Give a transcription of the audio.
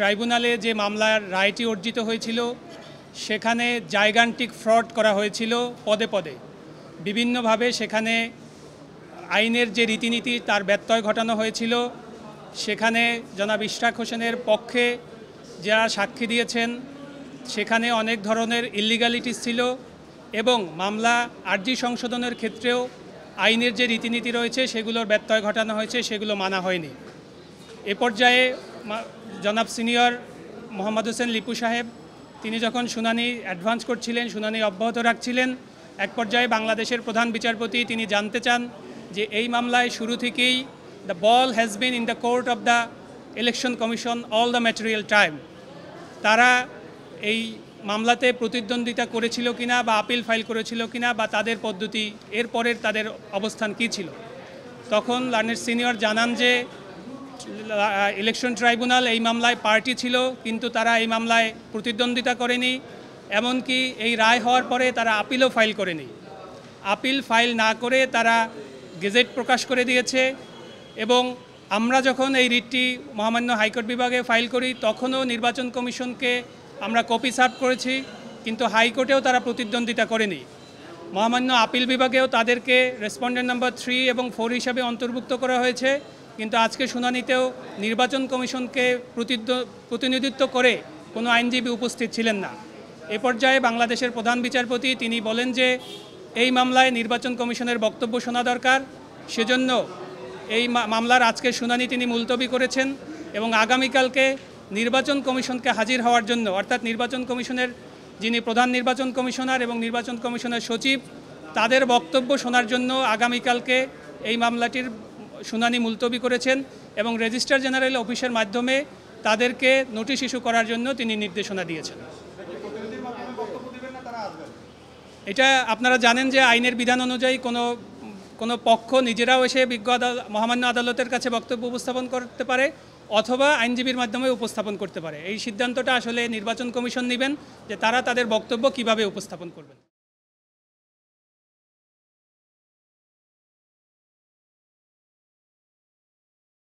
ট্রাইব্যুনালে যে মামলার রায়টি অর্জিত হয়েছিল সেখানে জাইগান্টিক ফ্রড করা হয়েছিল পদে পদে বিভিন্নভাবে। সেখানে আইনের যে রীতিনীতি তার ব্যত্যয় ঘটানো হয়েছিল। সেখানে জনাব ইশরাক হোসেনের পক্ষে যারা সাক্ষী দিয়েছেন সেখানে অনেক ধরনের ইলিগালিটিস ছিল এবং মামলা আর্জি সংশোধনের ক্ষেত্রেও আইনের যে রীতিনীতি রয়েছে সেগুলোর ব্যত্যয় ঘটানো হয়েছে, সেগুলো মানা হয়নি। এ পর্যায়ে জনাব সিনিয়র মোহাম্মদ হোসেন লিপু সাহেব তিনি যখন শুনানি অ্যাডভান্স করছিলেন, শুনানি অব্যাহত রাখছিলেন, এক পর্যায়ে বাংলাদেশের প্রধান বিচারপতি তিনি জানতে চান যে এই মামলায় শুরু থেকেই the ball has been in the court of the election commission all the material time. তারা এই মামলাতে প্রতিদ্বন্দ্বিতা করেছিল কিনা বা আপিল ফাইল করেছিল কিনা বা তাদের পদ্ধতি এরপরের তাদের অবস্থান কী ছিল। তখন লার্নেড সিনিয়র জানান যে ইলেকশন ট্রাইব্যুনাল এই মামলায় পার্টি ছিল, কিন্তু তারা এই মামলায় প্রতিদ্বন্দ্বিতা করেনি। এমনকি এই রায় হওয়ার পরে তারা আপিলও ফাইল করেনি। আপিল ফাইল না করে তারা গেজেট প্রকাশ করে দিয়েছে। এবং আমরা যখন এই রিটটি মহামান্য হাইকোর্ট বিভাগে ফাইল করি তখনও নির্বাচন কমিশনকে আমরা কপি সার্ভ করেছি, কিন্তু হাইকোর্টেও তারা প্রতিদ্বন্দ্বিতা করেনি। মহামান্য আপিল বিভাগেও তাদেরকে রেসপন্ডেন্ট নাম্বার 3 এবং 4 হিসাবে অন্তর্ভুক্ত করা হয়েছে, কিন্তু আজকে শুনানিতেও নির্বাচন কমিশনকে প্রতিনিধিত্ব করে কোনো আইনজীবী উপস্থিত ছিলেন না। এ পর্যায়ে বাংলাদেশের প্রধান বিচারপতি তিনি বলেন যে এই মামলায় নির্বাচন কমিশনের বক্তব্য শোনা দরকার, সেজন্য এই মামলার আজকের শুনানি তিনি মুলতবি করেছেন এবং আগামীকালকে নির্বাচন কমিশনকে হাজির হওয়ার জন্য, অর্থাৎ নির্বাচন কমিশনের যিনি প্রধান নির্বাচন কমিশনার এবং নির্বাচন কমিশনের সচিব তাদের বক্তব্য শোনার জন্য আগামীকালকে এই মামলাটির শুনানি মুলতবি করেছেন এবং রেজিস্ট্রার জেনারেল অফিসের মাধ্যমে তাদেরকে নোটিশ ইস্যু করার জন্য তিনি নির্দেশনা দিয়েছেন। এটা আপনারা জানেন যে আইনের বিধান অনুযায়ী কোনো পক্ষ নিজেরাও এসে বিজ্ঞ মহামান্য আদালতের কাছে বক্তব্য উপস্থাপন করতে পারে অথবা আইনজীবীর মাধ্যমে উপস্থাপন করতে পারে। এই সিদ্ধান্তটা আসলে নির্বাচন কমিশন নেবেন যে তারা তাদের বক্তব্য কিভাবে উপস্থাপন করবেন।